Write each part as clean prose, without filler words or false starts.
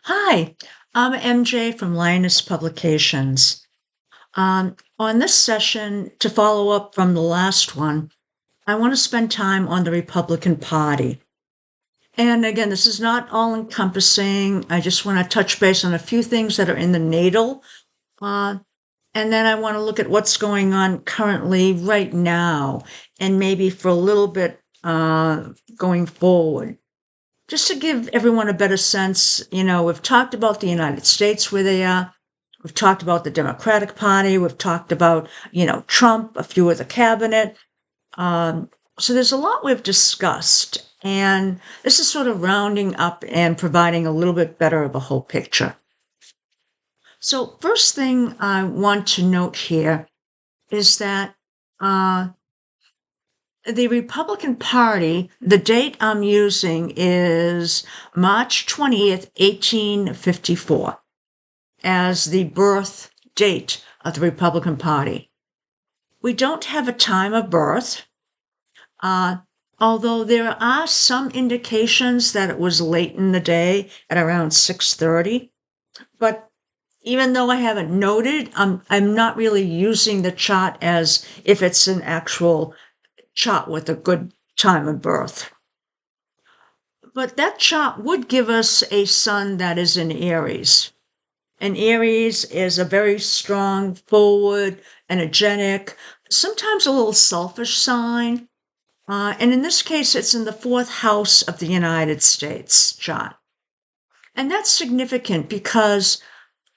Hi, I'm MJ from Linus Publications. On this session, to follow up from the last one, I want to spend time on the Republican Party. And again, this is not all encompassing. I just want to touch base on a few things that are in the natal. Uh, and then I want to look at what's going on currently right now and maybe for a little bit going forward. Just to give everyone a better sense, we've talked about the United States where they are. We've talked about the Democratic Party. We've talked about, Trump, a few of the cabinet. So there's a lot we've discussed. And this is sort of rounding up and providing a little bit better of a whole picture. So, first thing I want to note here is that the Republican Party, the date I'm using is March 20th, 1854, as the birth date of the Republican Party. We don't have a time of birth, although there are some indications that it was late in the day at around 6:30. But even though I haven't noted, I'm not really using the chart as if it's an actual chart with a good time of birth. But that chart would give us a sun that is in Aries. And Aries is a very strong, forward, energetic, sometimes a little selfish sign. And in this case, it's in the fourth house of the United States chart. And that's significant because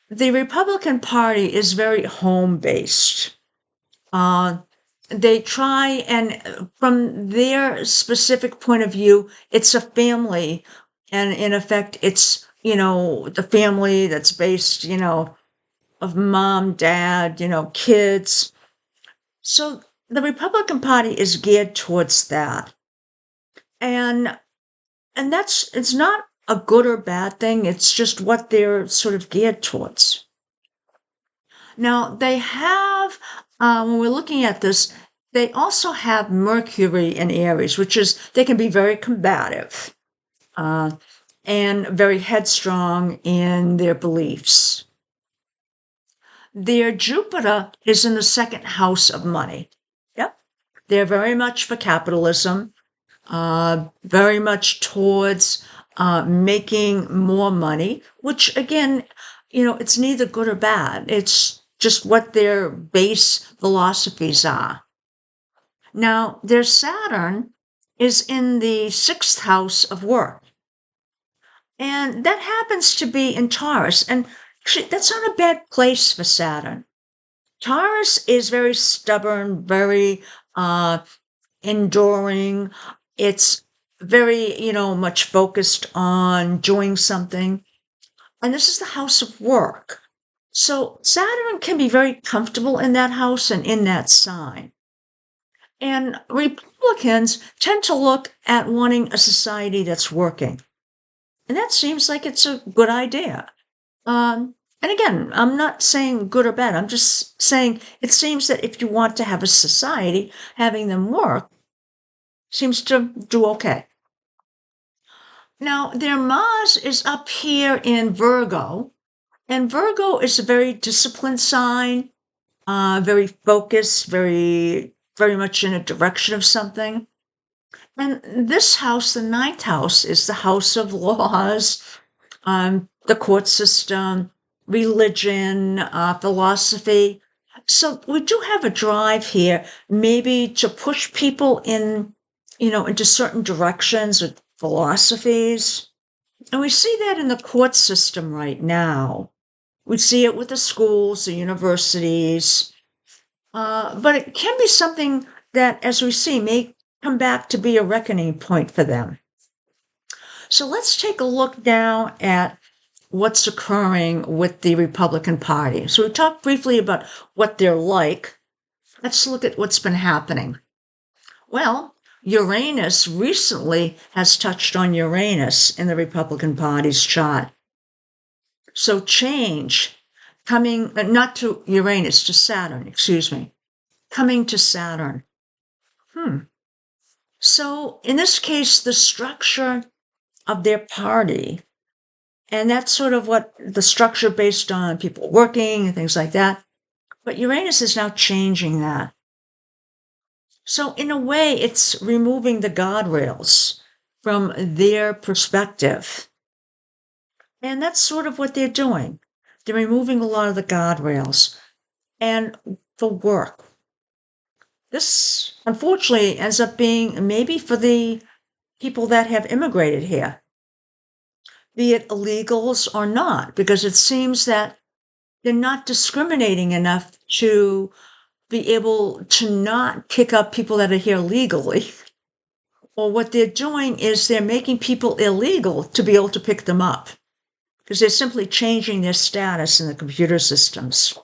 the Republican Party is very home based. They try, and from their specific point of view, it's a family. And in effect, it's, the family that's based, of mom, dad, kids. So the Republican Party is geared towards that. And it's not a good or bad thing. It's just what they're sort of geared towards. Now, they have, when we're looking at this, they also have Mercury in Aries, which is, they can be very combative and very headstrong in their beliefs. Their Jupiter is in the second house of money. Yep. They're very much for capitalism, very much towards making more money, which again, it's neither good or bad. It's just what their base philosophies are. Now, their Saturn is in the sixth house of work. And that happens to be in Taurus. And actually, that's not a bad place for Saturn. Taurus is very stubborn, very enduring. It's very, much focused on doing something. And this is the house of work. So Saturn can be very comfortable in that house and in that sign. And Republicans tend to look at wanting a society that's working. And that seems like it's a good idea. And again, I'm not saying good or bad. I'm just saying it seems that if you want to have a society, having them work seems to do okay. Now, their Mars is up here in Virgo, and Virgo is a very disciplined sign, very focused, very much in a direction of something. And this house, the ninth house, is the house of laws, the court system, religion, philosophy. So we do have a drive here, maybe to push people in, into certain directions with philosophies. And we see that in the court system right now. We see it with the schools, the universities. But it can be something that, as we see, may come back to be a reckoning point for them. So let's take a look now at what's occurring with the Republican Party. So we talked briefly about what they're like. Let's look at what's been happening. Well, Uranus recently has touched on Uranus in the Republican Party's chart. So change coming, not to Uranus, to Saturn, excuse me, coming to Saturn. So in this case, the structure of their party And that's sort of what the structure based on people working and things like that. But Uranus is now changing that. So in a way, it's removing the guardrails from their perspective. And that's sort of what they're doing. They're removing a lot of the guardrails. And the work. This, unfortunately, ends up being maybe for the people that have immigrated here, be it illegals or not, because it seems that they're not discriminating enough to be able to not pick up people that are here legally. Or what they're doing is they're making people illegal to be able to pick them up because they're simply changing their status in the computer systems.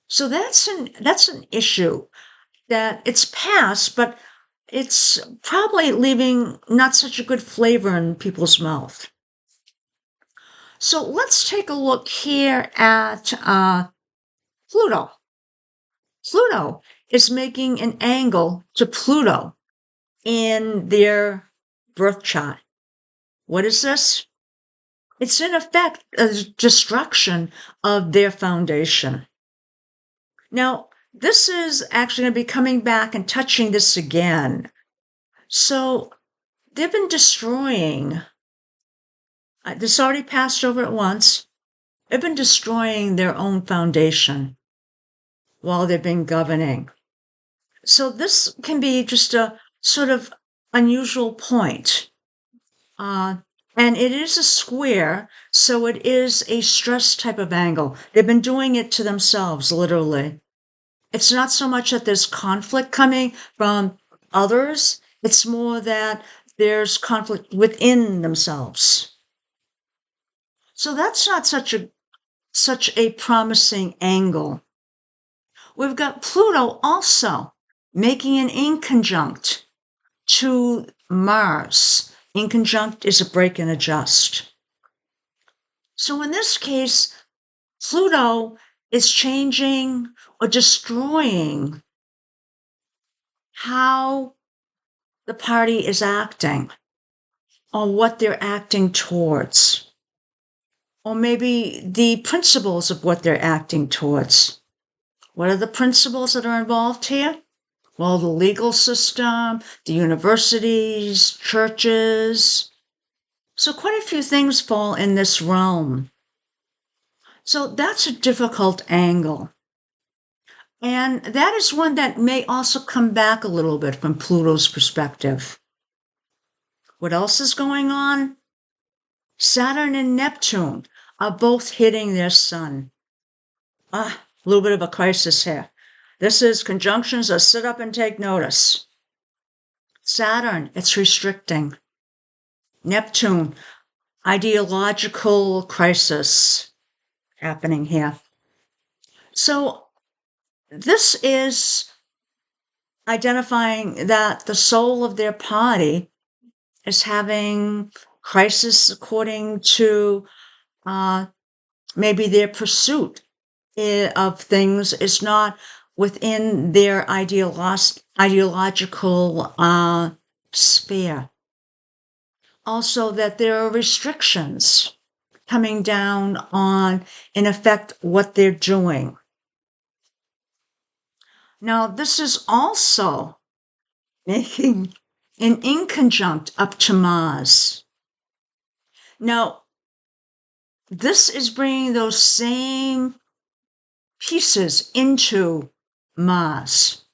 So that's an issue that it's past, but it's probably leaving not such a good flavor in people's mouth. So let's take a look here at Pluto. Pluto is making an angle to Pluto in their birth chart. What is this? It's in effect a destruction of their foundation. Now, this is actually going to be coming back and touching this again. So they've been destroying, this already passed over at once, they've been destroying their own foundation while they've been governing. So this can be just a sort of unusual point. And it is a square, so it is a stress type of angle. They've been doing it to themselves, literally. It's not so much that there's conflict coming from others, it's more that there's conflict within themselves. So that's not such a promising angle. We've got Pluto also making an inconjunct to Mars. Inconjunct is a break and adjust. So in this case, Pluto is changing or destroying how the party is acting or what they're acting towards, or maybe the principles of what they're acting towards. What are the principles that are involved here? Well, the legal system, the universities, churches. So quite a few things fall in this realm. So that's a difficult angle. And that is one that may also come back a little bit from Pluto's perspective. What else is going on? Saturn and Neptune are both hitting their sun. A little bit of a crisis here. This is conjunctions that sit up and take notice. Saturn, it's restricting. Neptune, ideological crisis happening here. So this is identifying that the soul of their party is having crisis according to maybe their pursuit of things is not within their ideological sphere. Also, that there are restrictions coming down on, in effect, what they're doing. Now, this is also making an inconjunct up to Mars. Now, this is bringing those same pieces into Mars.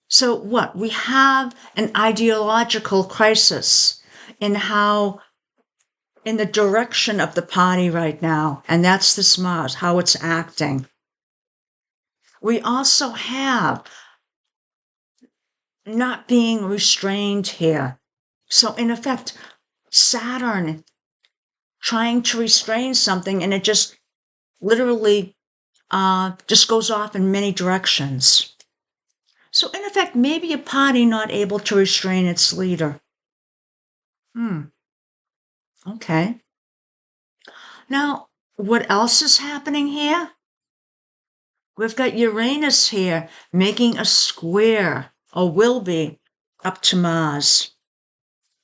So what? We have an ideological crisis in the direction of the party right now, and that's this Mars, how it's acting. We also have not being restrained here. So in effect, Saturn trying to restrain something, and it just literally just goes off in many directions. So in effect, maybe a party not able to restrain its leader. Okay. Now, what else is happening here? We've got Uranus here making a square, or will be, up to Mars.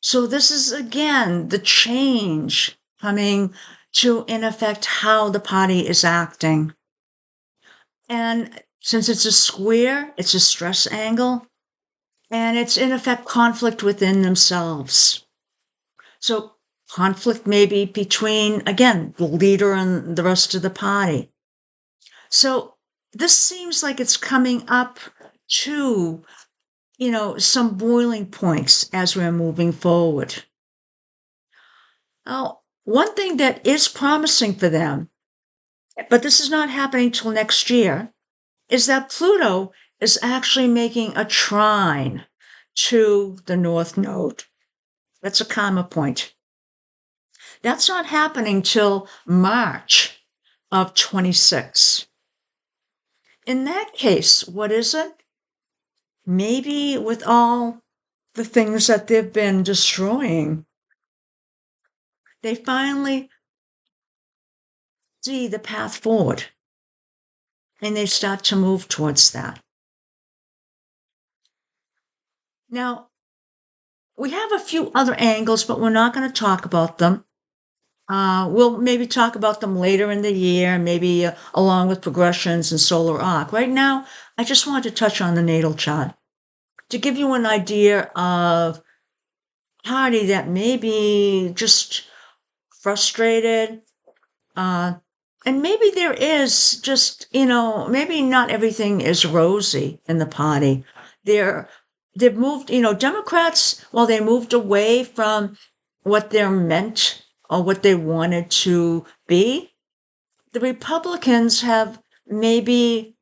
So this is, again, the change coming to, in effect, how the party is acting. And since it's a square, it's a stress angle, and it's in effect conflict within themselves. So conflict maybe between, again, the leader and the rest of the party. So this seems like it's coming up to, some boiling points as we're moving forward. Now, one thing that is promising for them, but this is not happening till next year, is that Pluto is actually making a trine to the North Node. That's a karma point. That's not happening till March of 26. In that case, what is it? Maybe with all the things that they've been destroying, they finally see the path forward and they start to move towards that. Now, we have a few other angles, but we're not going to talk about them. We'll maybe talk about them later in the year, maybe along with progressions and solar arc. Right now, I just wanted to touch on the natal chart to give you an idea of party that may be just frustrated, and maybe there is just, maybe not everything is rosy in the party. They've moved, Democrats, while they moved away from what they're meant or what they wanted to be, the Republicans have maybe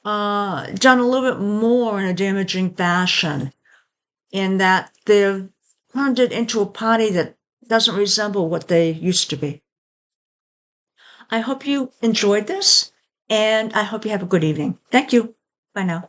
done a little bit more in a damaging fashion in that they've turned it into a party that doesn't resemble what they used to be. I hope you enjoyed this, and I hope you have a good evening. Thank you. Bye now.